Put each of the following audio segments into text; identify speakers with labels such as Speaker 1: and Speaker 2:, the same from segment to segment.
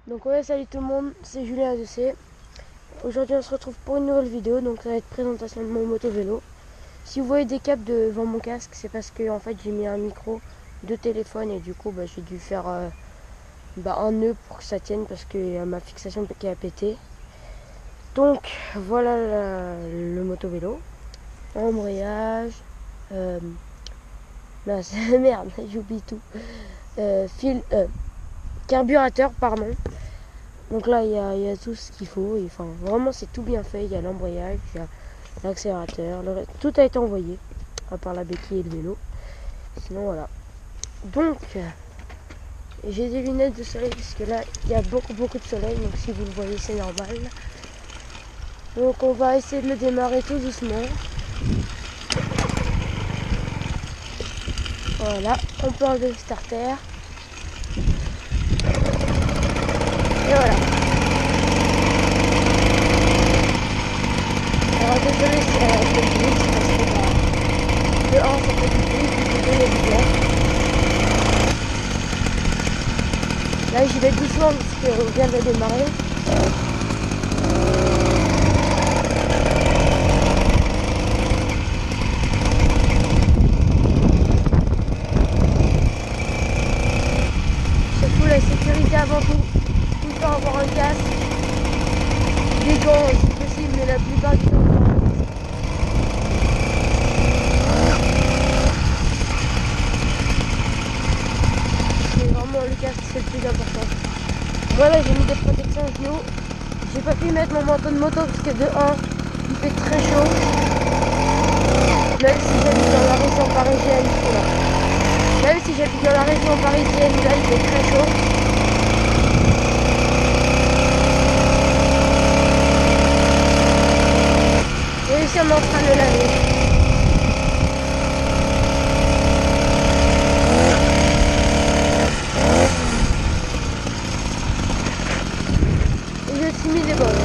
Speaker 1: Donc ouais, salut tout le monde, c'est Julien ADC. Aujourd'hui on se retrouve pour une nouvelle vidéo, donc ça va être présentation de mon moto vélo. Si vous voyez des câbles devant mon casque, c'est parce que en fait j'ai mis un micro de téléphone et du coup j'ai dû faire un nœud pour que ça tienne parce que ma fixation qui a pété. Donc voilà le moto vélo. Embrayage, merde, j'oublie tout. Carburateur, pardon. Donc là, il y a tout ce qu'il faut. Et, enfin, vraiment, c'est tout bien fait. Il y a l'embrayage, il y a l'accélérateur. Tout a été envoyé, à part la béquille et le vélo. Sinon, voilà. Donc, j'ai des lunettes de soleil, puisque là, il y a beaucoup de soleil. Donc, si vous le voyez, c'est normal. Donc, on va essayer de le démarrer tout doucement. Voilà. On peut enlever le starter. Et voilà. Alors désolé si elle a fait du bruit, c'est parce que de 1 ça fait du bruit, du 2 il y a du blanc. Là j'y vais doucement parce qu'on vient de démarrer. Surtout la sécurité avant tout. Tout le temps avoir un casque, des gants si possible, mais la plupart du temps. C'est vraiment le casque, c'est le plus important. Voilà, j'ai mis des protections genoux. J'ai pas pu mettre mon manteau de moto parce que de 1, il fait très chaud. Même si j'habite dans la région parisienne, même si j'habite dans la région parisienne, là il fait très chaud. J'ai réussi à en train de le laver. Et j'ai aussi mis des bottes.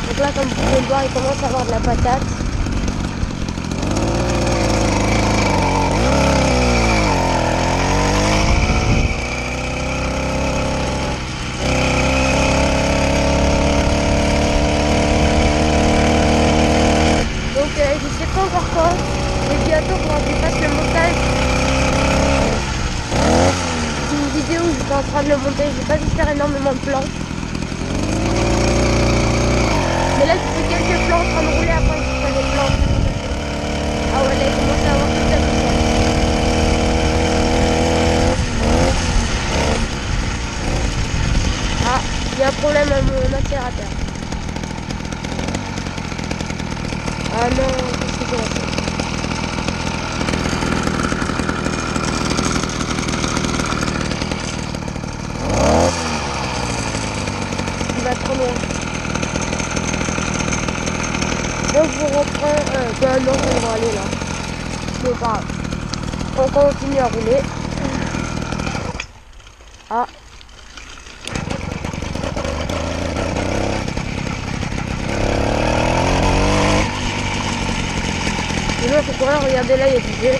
Speaker 1: Donc là, comme vous pouvez le voir, il commence à avoir de la patate. Donc je sais pas encore quand, mais bientôt quand je fasse le montage. C'est une vidéo où j'étais en train de le monter, je vais pas juste faire énormément de plans. Mais là je fais quelques plans en train de rouler, après je ferai des plans. Ah ouais, là il commence à avoir toute la puissance. Ah, il y a un problème à mon accélérateur. Ah non, qu'est-ce que j'ai fait? Il va trop loin. Donc je reprends, non, on va aller là. C'est pas grave. On continue à rouler. Ah. Et là, faut courir, regardez là, il y a du jeu.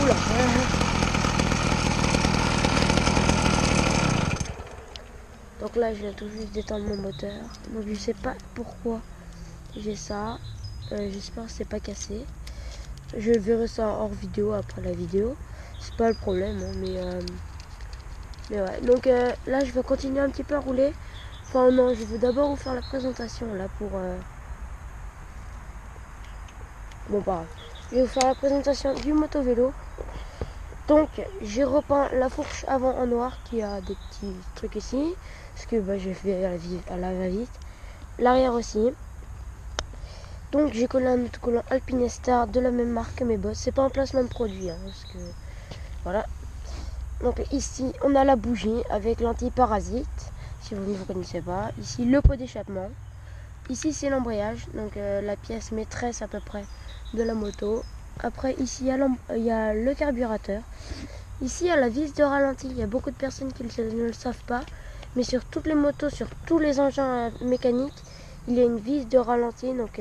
Speaker 1: Oula. Donc là, je viens tout juste d'éteindre mon moteur. Donc je sais pas pourquoi j'ai ça. J'espère que c'est pas cassé. Je verrai ça hors vidéo après la vidéo. C'est pas le problème, hein, mais ouais. Donc là, je vais continuer un petit peu à rouler. Enfin non, je vais d'abord vous faire la présentation là pour. Bon, pas grave. Je vais vous faire la présentation du moto vélo. Donc j'ai repeint la fourche avant en noir qui a des petits trucs ici. Parce que j'ai fait à la va-vite. l'arrière aussi. Donc j'ai collé un autocollant Alpinestar de la même marque que mes Boss. C'est pas un placement de produit, hein, parce que voilà. Donc ici on a la bougie avec l'anti-parasite, si vous ne vous connaissez pas. Ici le pot d'échappement. Ici c'est l'embrayage, donc la pièce maîtresse à peu près de la moto. Après ici il y a le carburateur. Ici il y a la vis de ralenti. Il y a beaucoup de personnes qui ne le savent pas. Mais sur toutes les motos, sur tous les engins mécaniques, il y a une vis de ralenti. Donc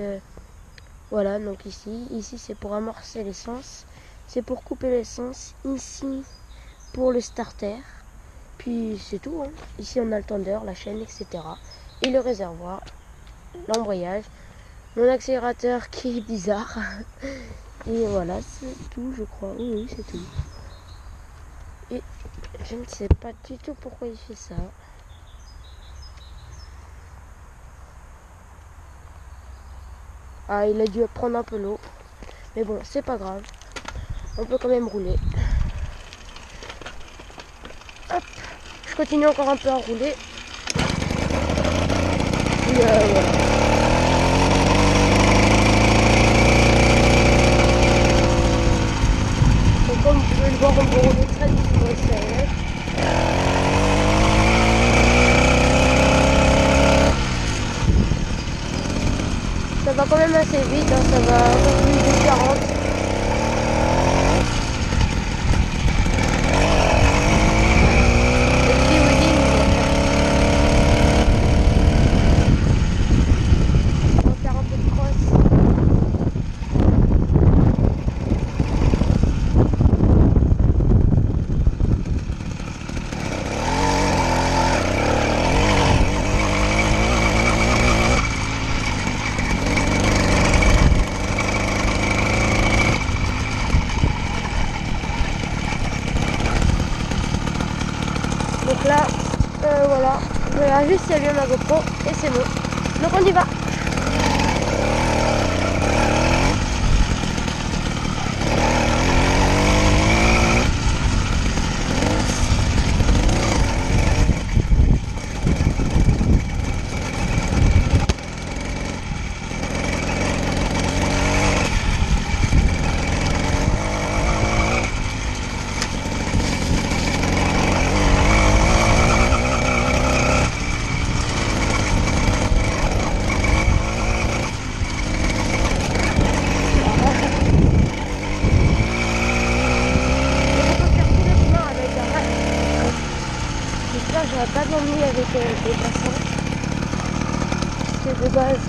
Speaker 1: voilà, donc ici c'est pour amorcer l'essence. C'est pour couper l'essence. Ici pour le starter. Puis c'est tout, hein. Ici on a le tendeur, la chaîne, etc. Et le réservoir, l'embrayage, mon accélérateur qui est bizarre. Et voilà, c'est tout, je crois. Oui, c'est tout. Et je ne sais pas du tout pourquoi il fait ça. Ah, il a dû prendre un peu l'eau. Mais bon, c'est pas grave. On peut quand même rouler. Hop, je continue encore un peu à rouler. Et voilà. Donc comme vous pouvez le voir, on peut rouler très doucement ici avec. Ça va quand même assez vite, hein, ça va un peu plus de 40. Le petit wheeling, on va faire un peu de cross. Donc là, voilà, je regarde juste si elle vient ma GoPro et c'est bon. Donc on y va. J'aurais pas de m'ennuyer avec des passants. Parce que de base,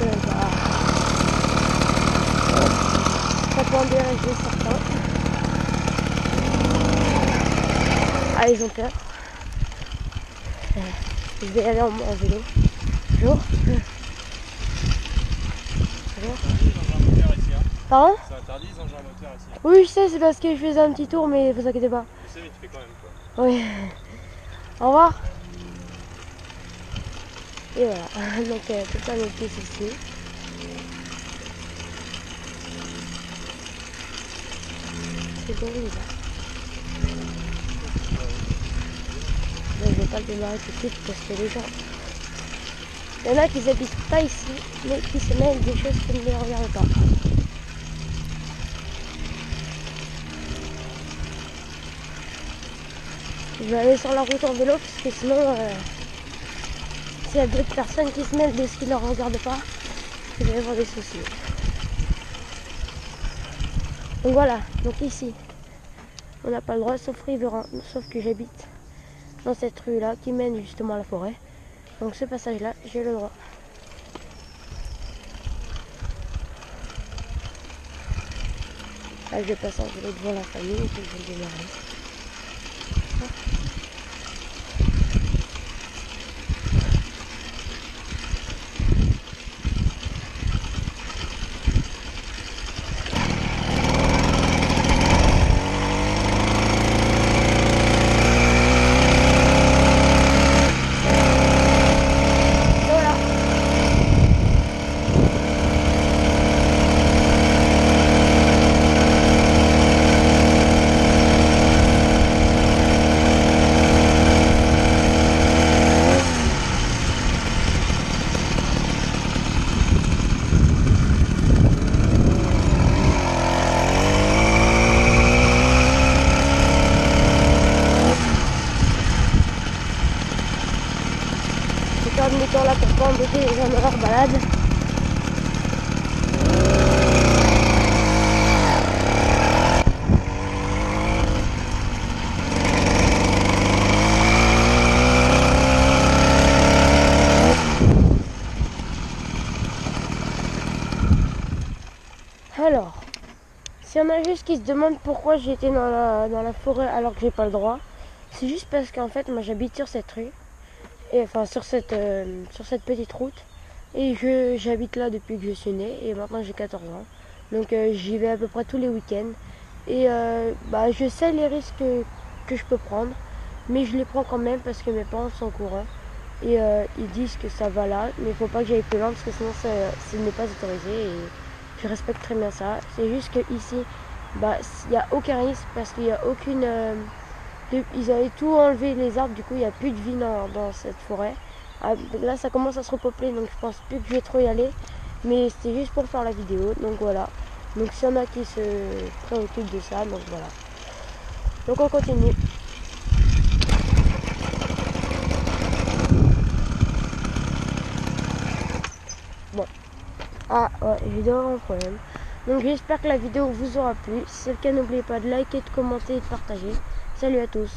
Speaker 1: ça peut en déranger certains. Ah, ils ont peur. Je vais aller en vélo. Bonjour. Pardon?
Speaker 2: C'est interdit les engins moteurs ici.
Speaker 1: Oui, je sais, c'est parce que je faisais un petit tour, mais vous inquiétez pas.
Speaker 2: Je sais, mais tu fais quand même quoi.
Speaker 1: Oui. Au revoir. Et voilà, donc tout ça mes pièces ici. C'est bon, il va. Je ne vais pas le démarrer tout de suite parce que les gens... Il y en a qui n'habitent pas ici, mais qui se mêlent des choses qui ne les regardent pas. Je vais aller sur la route en vélo parce que sinon... s'il y a d'autres personnes qui se mêlent de ce qui ne leur regarde pas, je vais avoir des soucis. Donc voilà, donc ici, on n'a pas le droit sauf riverain, sauf que j'habite dans cette rue là qui mène justement à la forêt. Donc ce passage là, j'ai le droit. Là je passe en vélo devant la famille et puis je vais le démarrer. embêter les gens dans leur balade. Alors, s'il y en a juste qui se demandent pourquoi j'ai été dans la forêt alors que j'ai pas le droit, c'est juste parce qu'en fait moi j'habite sur cette rue, et enfin sur cette petite route, et j'habite là depuis que je suis née, et maintenant j'ai 14 ans. Donc j'y vais à peu près tous les week-ends, et je sais les risques que je peux prendre, mais je les prends quand même parce que mes parents sont au courant, et ils disent que ça va là, mais il faut pas que j'aille plus loin parce que sinon ce n'est pas autorisé, et je respecte très bien ça. C'est juste que ici, il n'y a aucun risque parce qu'il n'y a aucune... ils avaient tout enlevé les arbres, du coup il n'y a plus de vie dans cette forêt. Ah, là ça commence à se repeupler, donc je pense plus que je vais trop y aller. Mais c'était juste pour faire la vidéo, donc voilà. Donc s'il y en a qui se préoccupent de ça, donc voilà. Donc on continue. Bon. Ah ouais, j'ai dû avoir un problème. Donc j'espère que la vidéo vous aura plu. Si c'est le cas, n'oubliez pas de liker, de commenter et de partager. Salut à tous.